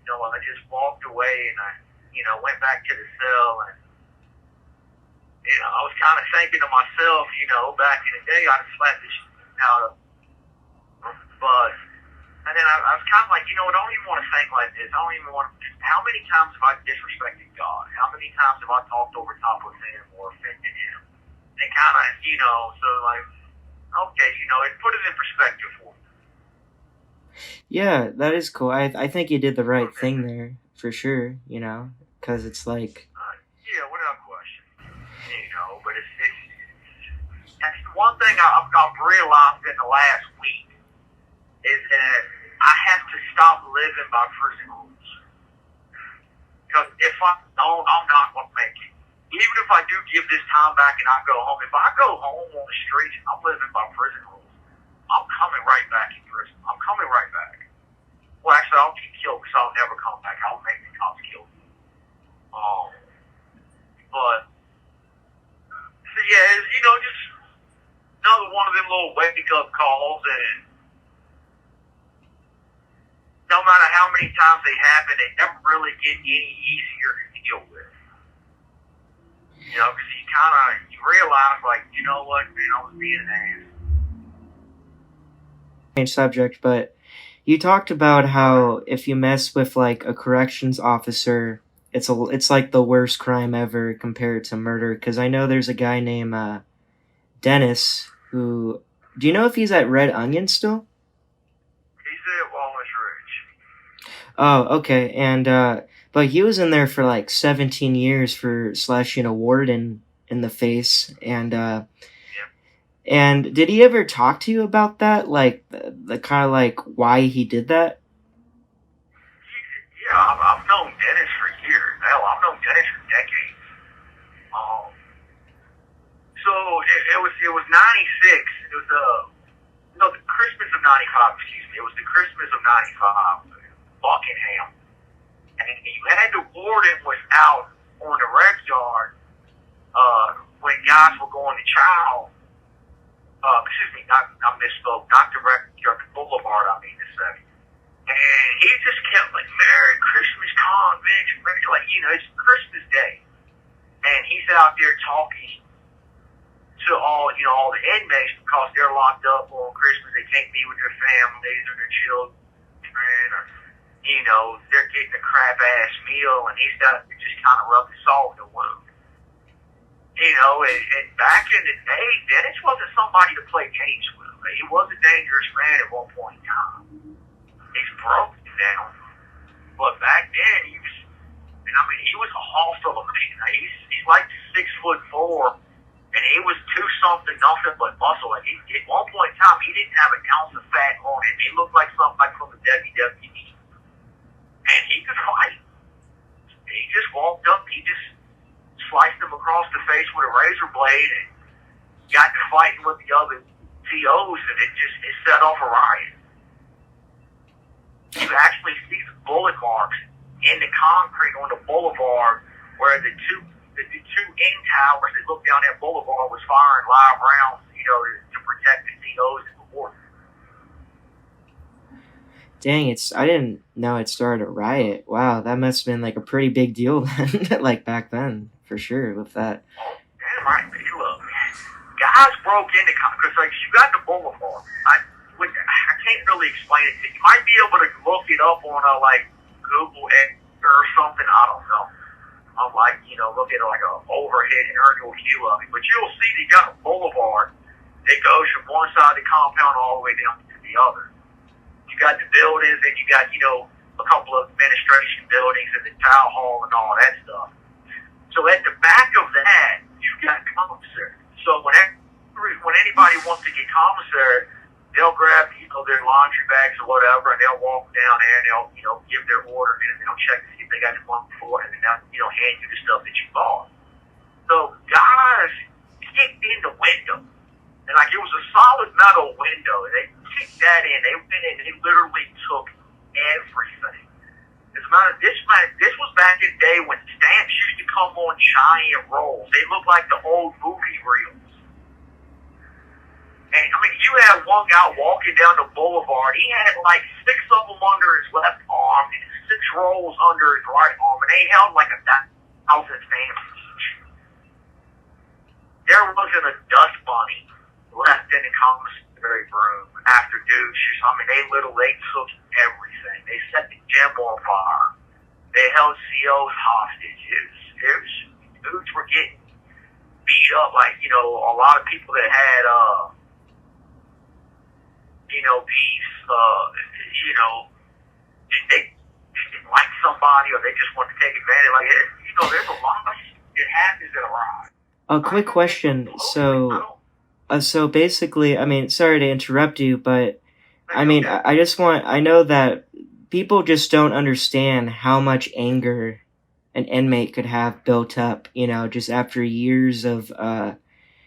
I just walked away and I, went back to the cell and, I was kind of thinking to myself, back in the day, I'd have slapped the shit out of him. But, and then I was kind of like, I don't even want to think like this. I don't even want to, how many times have I disrespected God? How many times have I talked over top of him or offended him? And kind of, so like, okay, it put it in perspective for me. Yeah, that is cool. I think you did the right thing there for sure. Because it's like, Yeah, without question. But that's the one thing I've realized in the last week is that I have to stop living by prison rules. Because if I don't, I'm not going to make it. Even if I do give this time back and I go home, if I go home on the streets and I'm living by prison rules, I'm coming right back in prison. I'm coming right back. Well, actually, I'll get killed because I'll never come back. I'll make the cops kill me. But, so yeah, just another one of them little wake-up calls, and no matter how many times they happen, they never really get any easier to deal with. Because you realize, like, you know what, man, I was being an ass. Strange subject, but you talked about how if you mess with like a corrections officer, it's like the worst crime ever compared to murder. Because I know there's a guy named Dennis who. Do you know if he's at Red Onion still? He's at Wallace Ridge. Oh, okay. And but he was in there for like 17 years for slashing a warden in the face. And did he ever talk to you about that? Like the kind of like why he did that? Yeah, I've known Dennis for years. Hell, I've known Dennis for decades. Um, so it was '96. It was the Christmas of '95. Excuse me. It was the Christmas of '95. Buckingham, and you had the warden was out on the rec yard when guys were going to trial. Excuse me, I misspoke. Not the rec yard, the boulevard. I mean to say. And he just kept like, Merry Christmas, convicts. Like, it's Christmas Day. And he's out there talking to all the inmates because they're locked up on Christmas. They can't be with their families or their children or, they're getting a crap ass meal and he's got to just kind of rub the salt in the wound. And back in the day, Dennis wasn't somebody to play games with. He was a dangerous man at one point in time. He's broken down. But back then, he was a hostile man. He's like 6'4", and he was nothing but muscle. Like at one point in time, he didn't have an ounce of fat on him. He looked like somebody from the WWE. And he could fight. He just walked up, he just sliced him across the face with a razor blade and got to fighting with the other TOs, and it set off a riot. You actually see the bullet marks in the concrete on the boulevard where the two end towers that look down that boulevard was firing live rounds, to protect the TOs and the warden. Dang, I didn't know it started a riot. Wow, that must have been like a pretty big deal then, like back then, for sure, with that. Oh, damn right. Look, guys broke into, because like you got the boulevard. I can't really explain it to you. You might be able to look it up on like Google or something. I don't know. I'm like, look at like an overhead aerial view of it. But you'll see they got a boulevard that goes from one side of the compound all the way down to the other. You got the buildings and you got, a couple of administration buildings and the town hall and all that stuff. So at the back of that, you've got commissary. So when anybody wants to get commissary, they'll grab, their laundry bags or whatever, and they'll walk down there and they'll, give their order and they'll check to see if they got the month before, and then they'll, hand you the stuff that you bought. So guys kicked in the window, and like it was a solid metal window, and they kicked that in. They went in and they literally took everything. As a matter of this was back in the day when stamps used to come on giant rolls. They looked like the old movie reels. And you had one guy walking down the boulevard. He had like 6 of them under his left arm and 6 rolls under his right arm, and they held like 1,000 families. There wasn't a dust bunny left in the commissary room after douches. I mean, they took everything. They set the gym on fire. They held COs hostage. Dudes were getting beat up, like, you know, a lot of people that had, you know, beefs, you know, they didn't like somebody or they just wanted to take advantage. Like, you know, there's a lot of shit that happens in a ride. A quick question. So basically, I mean, sorry to interrupt you, but I mean, I know that people just don't understand how much anger an inmate could have built up, you know, just after years of,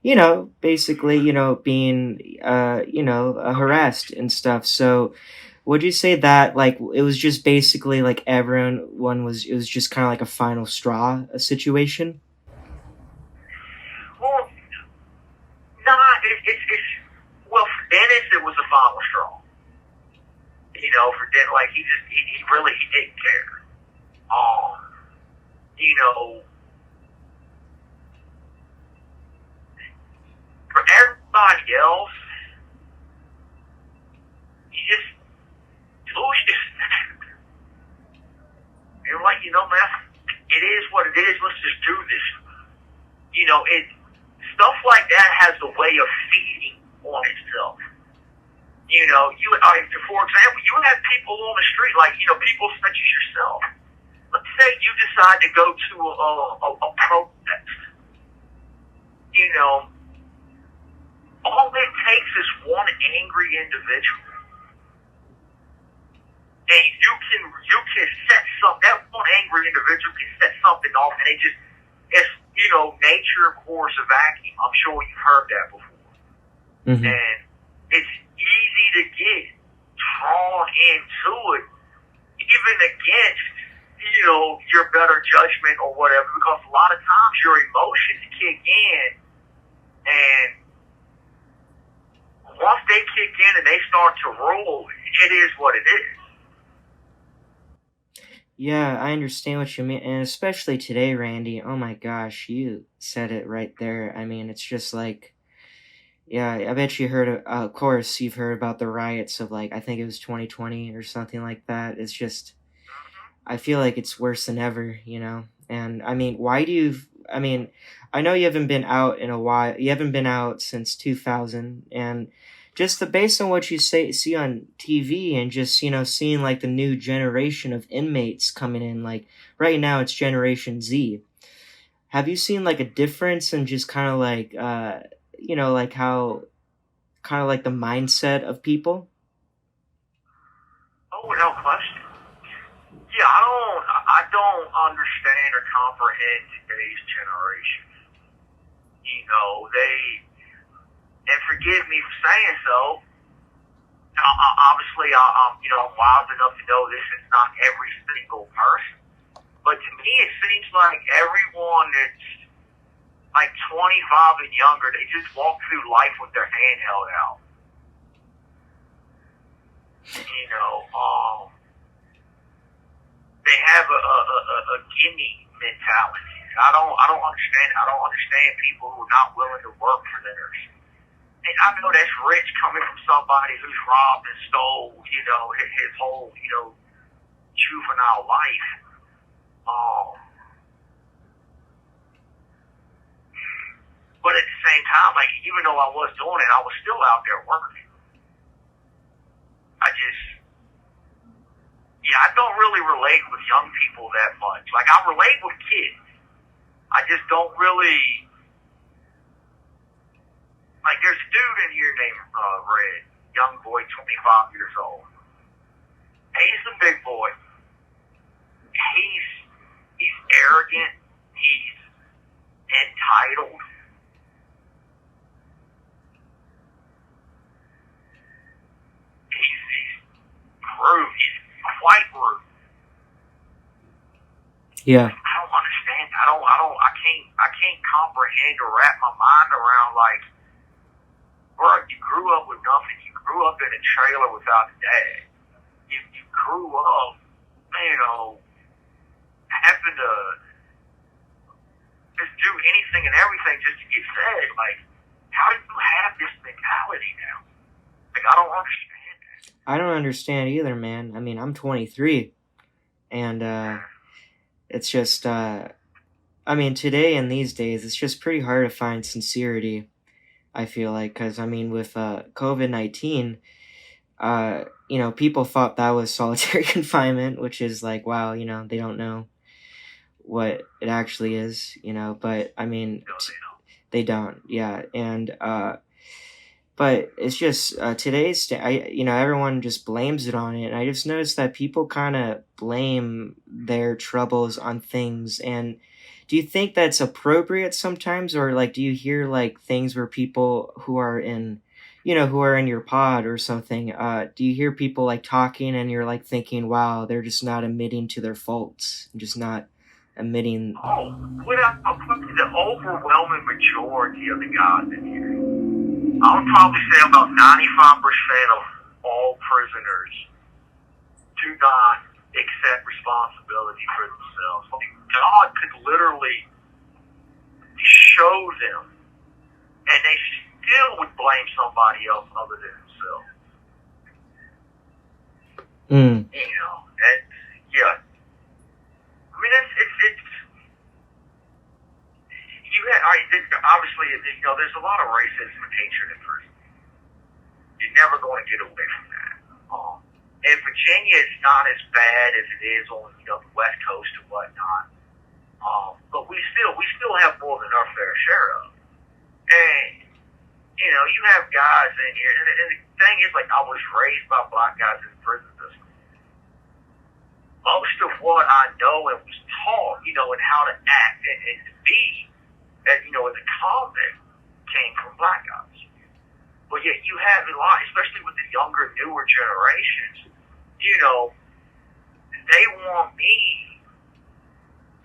you know, basically, you know, being, you know, harassed and stuff. So would you say that, like, it was just basically like it was just kind of like a final straw situation? Well, nah, well, for Dennis, it was a final straw. You know, for Dennis, like, he didn't care. You know, for everybody else, it was just, you're like, you know, man, it is what it is. Let's just do this. You know, stuff like that has a way of feeding on itself. You know, for example, you have people on the street, like, you know, people such as yourself. Let's say you decide to go to a protest. You know, all it takes is one angry individual. And you can set that one angry individual can set something off, and it's, you know, nature abhors a vacuum. I'm sure you've heard that before. Mm-hmm. And it's easy to get drawn into it, even against, you know, your better judgment or whatever, because a lot of times your emotions kick in, and once they kick in and they start to rule, it is what it is. Yeah, I understand what you mean, and especially today, Randy. Oh my gosh, you said it right there. I mean, it's just like, yeah, I bet you heard, of course, you've heard about the riots of, like, I think it was 2020 or something like that. It's just, I feel like it's worse than ever, you know? And, I mean, I know you haven't been out in a while. You haven't been out since 2000, and just based on what you see on TV and just, you know, seeing, like, the new generation of inmates coming in, like, right now it's Generation Z. Have you seen, like, a difference in just kind of, like, you know, like how, kind of like the mindset of people? Oh, no question. Yeah, I don't understand or comprehend today's generation. You know, and forgive me for saying so, obviously I'm, you know, I'm wise enough to know this is not every single person, but to me it seems like everyone that's like 25 and younger, they just walk through life with their hand held out. You know, they have a gimme mentality. I don't understand. I don't understand people who are not willing to work for theirs. And I know that's rich coming from somebody who's robbed and stole, you know, his whole, you know, juvenile life. But at the same time, like, even though I was doing it, I was still out there working. I don't really relate with young people that much. Like, I relate with kids. I just don't really, like, there's a dude in here named Red, young boy, 25 years old. He's a big boy. He's arrogant. He's entitled. He's rude. He's quite rude. Yeah. I don't understand. I can't comprehend or wrap my mind around, like, bro, you grew up with nothing. You grew up in a trailer without a dad. You grew up, you know, policing and everything just to get fed. Like, how do you have this mentality now? Like, I don't understand that. I don't understand either, man. I mean, I'm 23, and it's just, I mean, today and these days, it's just pretty hard to find sincerity, I feel like, because, I mean, with COVID-19, people thought that was solitary confinement, which is like, wow, they don't know what it actually is, but, I mean, No, they don't. they don't, yeah, and, but it's just everyone just blames it on it, and I just noticed that people kind of blame their troubles on things. And do you think that's appropriate sometimes, or like do you hear like things where people who are in your pod or something, do you hear people like talking and you're like thinking, wow, they're just not admitting to their faults, just not admitting? Oh, without the overwhelming majority of the guys in here, I would probably say about 95% of all prisoners do not accept responsibility for themselves. Like, God could literally show them, and they still would blame somebody else other than themselves. Mm. And yeah. I mean, it's obviously, there's a lot of racism and hatred in prison. You're never going to get away from that. In Virginia, it's not as bad as it is on the West Coast and whatnot. But we still have more than our fair share of. And you have guys in here, and the thing is, like, I was raised by black guys in the prison system. Most of what I know and was taught, and how to act and to be, as a convict, came from black guys. But yet you have a lot, especially with the younger, newer generations, they want me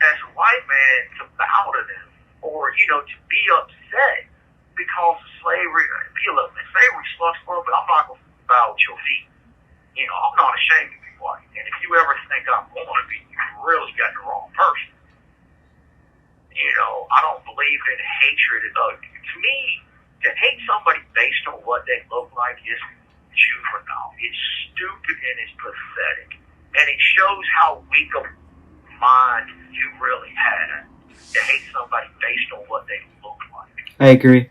as a white man to bow to them, or, to be upset because of slavery. Slavery sucks, bro, but I'm not going to bow at your feet. I'm not ashamed to be white. And if you ever think I'm going to be, you really got the wrong person. I don't believe in hatred. To me, to hate somebody based on what they look like is juvenile. It's stupid and it's pathetic. And it shows how weak of mind you really had to hate somebody based on what they look like. I agree.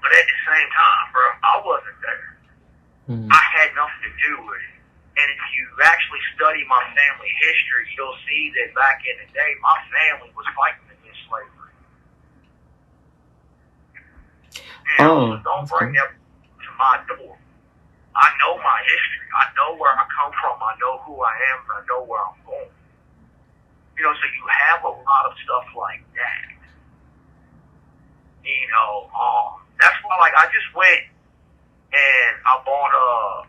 But at the same time, bro, I wasn't there. I had nothing to do with it. And if you actually study my family history, you'll see that back in the day, my family was fighting against slavery. So don't bring that to my door. I know my history. I know where I come from. I know who I am. And I know where I'm going. So you have a lot of stuff like that. That's why, like, I just went and I bought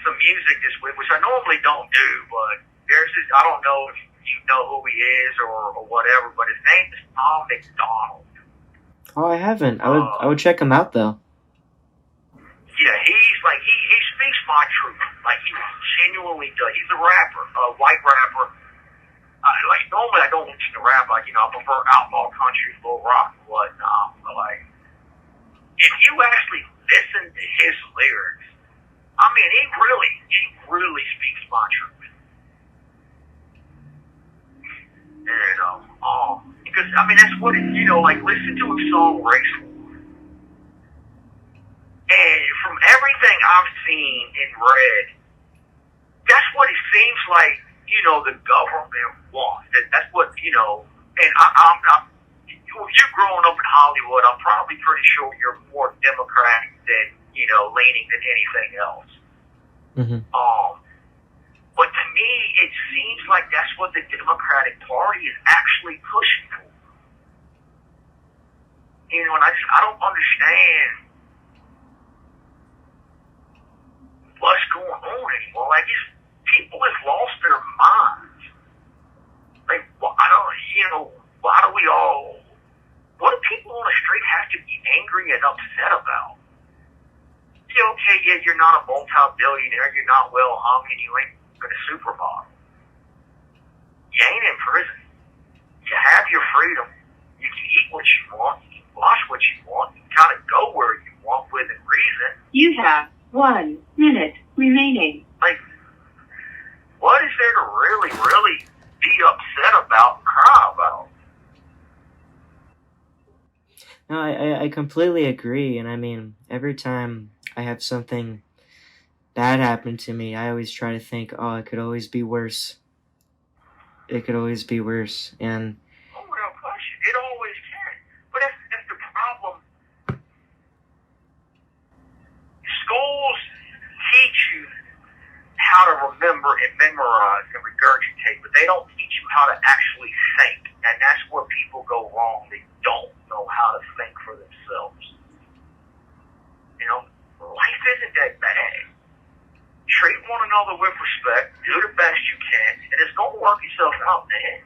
some music this week, which I normally don't do, but I don't know if you know who he is or whatever, but his name is Tom McDonald. Oh, I haven't. I would check him out though. Yeah, he's like he speaks my truth. Like, he genuinely does. He's a rapper, a white rapper. Like, normally I don't listen to rap. Like, I prefer outlaw country, little rock and whatnot. But like, if you actually listen to his lyrics, I mean, he really speaks my truth. Because, I mean, that's what it, like, listen to his song, Race War. And from everything I've seen and read, that's what it seems like, the government wants. That's what, and I'm not, you growing up in Hollywood, I'm probably pretty sure you're more Democratic than, leaning than anything else. Mm-hmm. But to me, it seems like that's what the Democratic Party is actually pushing for. And I don't understand what's going on anymore. Like, people have lost their minds. Like, why do we all, what do people on the street have to be angry and upset about? Okay, yeah, you're not a multi-billionaire, you're not well hung, and you ain't been a supermodel. You ain't in prison. You have your freedom. You can eat what you want. You can watch what you want. You can kind of go where you want within reason. You have 1 minute remaining. Like, what is there to really be upset about and cry about? No, I completely agree. And I mean, every time I have something bad happen to me, I always try to think, oh, it could always be worse. It could always be worse. And Oh, without question, it always can. But that's the problem. Schools teach you how to remember and memorize and regurgitate, but they don't teach you how to actually think. And that's where people go wrong. They don't know how to think for themselves. You know, life isn't that bad. Treat one another with respect, do the best you can, and it's going to work itself out, man.